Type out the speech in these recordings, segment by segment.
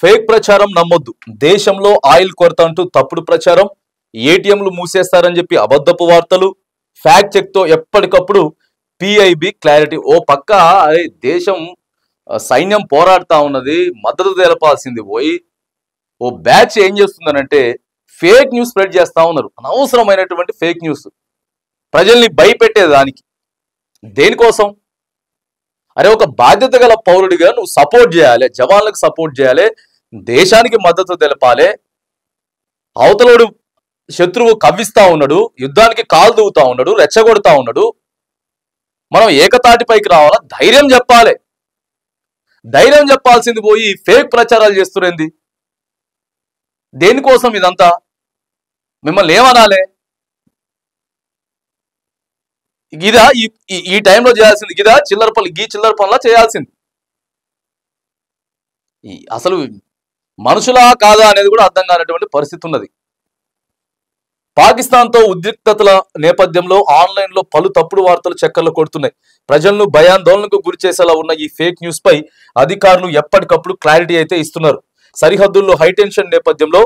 Fake ప్రచారం నమ్మొద్దు. దేశంలో ఆయిల్ కొరత అంటూ తప్పుడు ప్రచారం, ఏటీఎంలు మూసేస్తారని చెప్పి అబద్ధపు వార్తలు, ఫ్యాక్ట్ చెక్ తో ఎప్పటికప్పుడు పిఐబి క్లారిటీ. ఓ పక్క అరే దేశం సైన్యం పోరాడుతా ఉన్నది, మద్దతు తెలపాల్సింది పోయి ఓ బ్యాచ్ ఏం చేస్తుందనంటే ఫేక్ న్యూస్ స్ప్రెడ్ చేస్తా ఉన్నారు. అనవసరమైనటువంటి ఫేక్ న్యూస్, ప్రజల్ని భయపెట్టేదానికి. దేనికోసం? అరే ఒక బాధ్యత గల పౌరుడిగా నువ్వు సపోర్ట్ చేయాలి, జవాన్లకు సపోర్ట్ చేయాలి, దేశానికి మద్దతు తెలపాలి. అవతలోడు శత్రువు కవ్విస్తా ఉన్నాడు, యుద్ధానికి కాలు దూవుతా ఉన్నాడు, రెచ్చగొడతా ఉన్నాడు. మనం ఏకతాటిపైకి రావాలా, ధైర్యం చెప్పాలి. ధైర్యం చెప్పాల్సింది పోయి ఫేక్ ప్రచారాలు చేస్తున్నది. దేనికోసం ఇదంతా? మిమ్మల్ని ఏమనాలి? గిదా ఈ టైంలో చేయాల్సింది, గిదా చిల్లర పనులా చేయాల్సింది. అసలు మనుషులా కాదా అనేది కూడా అర్థం కానటువంటి పరిస్థితి ఉన్నది. పాకిస్తాన్తో ఉద్రిక్తతల నేపథ్యంలో ఆన్లైన్లో పలు తప్పుడు వార్తలు చక్కర్లు కొడుతున్నాయి. ప్రజలను భయాందోళనకు గురి చేసేలా ఉన్న ఈ ఫేక్ న్యూస్ పై అధికారులు ఎప్పటికప్పుడు క్లారిటీ అయితే ఇస్తున్నారు. సరిహద్దుల్లో హైటెన్షన్ నేపథ్యంలో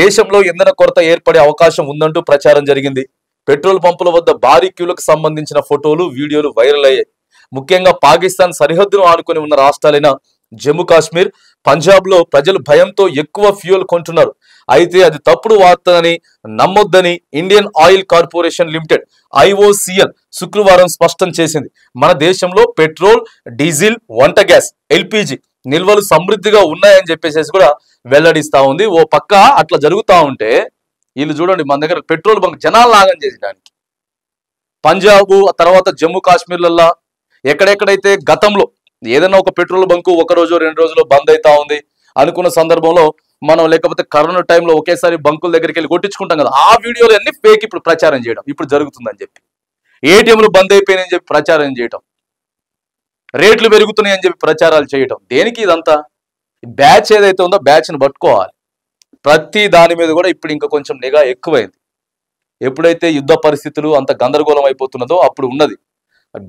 దేశంలో ఇంధన కొరత ఏర్పడే అవకాశం ఉందంటూ ప్రచారం జరిగింది. పెట్రోల్ పంపుల వద్ద భారీ క్యూలకు సంబంధించిన ఫోటోలు, వీడియోలు వైరల్ అయ్యాయి. ముఖ్యంగా పాకిస్తాన్ సరిహద్దును ఆనుకొని ఉన్న రాష్ట్రాలైన జమ్మూ కాశ్మీర్, పంజాబ్ లో ప్రజలు భయంతో ఎక్కువ ఫ్యూయల్ కొంటున్నారు. అయితే అది తప్పుడు వార్తని నమ్మొద్దని Indian oil corporation limited IOCL శుక్రవారం స్పష్టం చేసింది. మన దేశంలో పెట్రోల్, డీజిల్, వంట గ్యాస్, ఎల్పిజి నిల్వలు సమృద్ధిగా ఉన్నాయని చెప్పేసి కూడా వెల్లడిస్తా ఉంది. ఓ పక్క అట్లా జరుగుతా ఉంటే వీళ్ళు చూడండి, మన దగ్గర పెట్రోల్ బంక్ జనాలు లాగం చేసేయడానికి పంజాబ్ తర్వాత జమ్మూ కాశ్మీర్లలో ఎక్కడెక్కడైతే గతంలో ఏదైనా ఒక పెట్రోల్ బంకు ఒక రోజు 2 రోజులు బంద్ అవుతా ఉంది అనుకున్న సందర్భంలో మనం, లేకపోతే కరోనా టైంలో ఒకేసారి బంకుల దగ్గరికి వెళ్ళి కొట్టించుకుంటాం కదా, ఆ వీడియోలు అన్ని ఫేక్ ఇప్పుడు ప్రచారం చేయడం ఇప్పుడు జరుగుతుందని చెప్పి, ఏటీఎంలు బంద్ అయిపోయినాయని చెప్పి ప్రచారం చేయడం, రేట్లు పెరుగుతున్నాయని చెప్పి ప్రచారాలు చేయడం. దేనికి ఇదంతా? బ్యాచ్ ఏదైతే ఉందో బ్యాచ్ని పట్టుకోవాలి. ప్రతి దాని మీద కూడా ఇప్పుడు ఇంకా కొంచెం నిఘా ఎక్కువైంది. ఎప్పుడైతే యుద్ధ పరిస్థితులు అంత గందరగోళం అయిపోతున్నదో అప్పుడు ఉన్నది.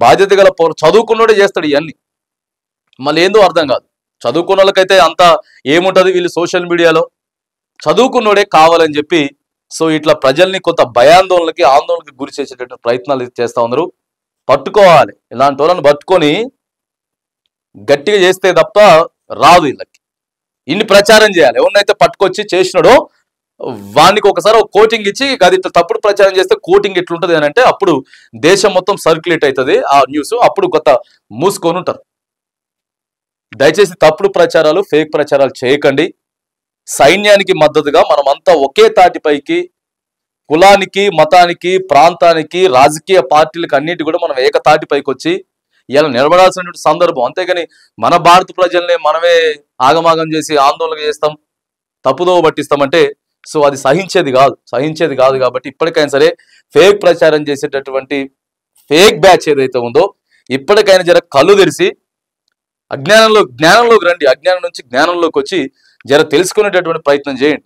బాధ్యత గల చదువుకున్నోడే చేస్తాడు ఇవన్నీ. మళ్ళీ ఏందో అర్థం కాదు. చదువుకున్న వాళ్ళకైతే అంత ఏముంటది, వీళ్ళు సోషల్ మీడియాలో చదువుకున్నోడే కావాలని చెప్పి సో ఇట్లా ప్రజల్ని కొంత భయాందోళనకి, ఆందోళనకి గురి చేసేటటువంటి ప్రయత్నాలు చేస్తా ఉన్నారు. పట్టుకోవాలి, ఇలాంటి వాళ్ళని పట్టుకొని గట్టిగా చేస్తే తప్ప రాదు. వీళ్ళకి ఇన్ని ప్రచారం చేయాలి. ఎవరినైతే పట్టుకొచ్చి చేసినాడో వానికి ఒకసారి ఒక కోటింగ్ ఇచ్చి, అది ఇట్లా తప్పుడు ప్రచారం చేస్తే కోటింగ్ ఎట్లుంటది అని అంటే అప్పుడు దేశం మొత్తం సర్క్యులేట్ అవుతుంది ఆ న్యూస్. అప్పుడు కొత్త మూసుకొని ఉంటారు. దయచేసి తప్పుడు ప్రచారాలు, ఫేక్ ప్రచారాలు చేయకండి. సైన్యానికి మద్దతుగా మనమంతా ఒకే తాటిపైకి, కులానికి, మతానికి, ప్రాంతానికి, రాజకీయ పార్టీలకు అన్నిటి కూడా మనం ఏకతాటిపైకి వచ్చి ఇలా నిలబడాల్సినటువంటి సందర్భం. అంతేగాని మన భారత ప్రజల్ని మనమే ఆగమాగం చేసి ఆందోళన చేస్తాం, తప్పుదోవ పట్టిస్తామంటే సో అది సహించేది కాదు. కాబట్టి ఇప్పటికైనా సరే ఫేక్ ప్రచారం చేసేటటువంటి ఫేక్ బ్యాచ్ ఏదైతే ఉందో ఇప్పటికైనా జర కళ్ళు తెరిచి జ్ఞానంలోకి రండి. అజ్ఞానం నుంచి జ్ఞానంలోకి వచ్చి జర తెలుసుకునేటటువంటి ప్రయత్నం చేయండి.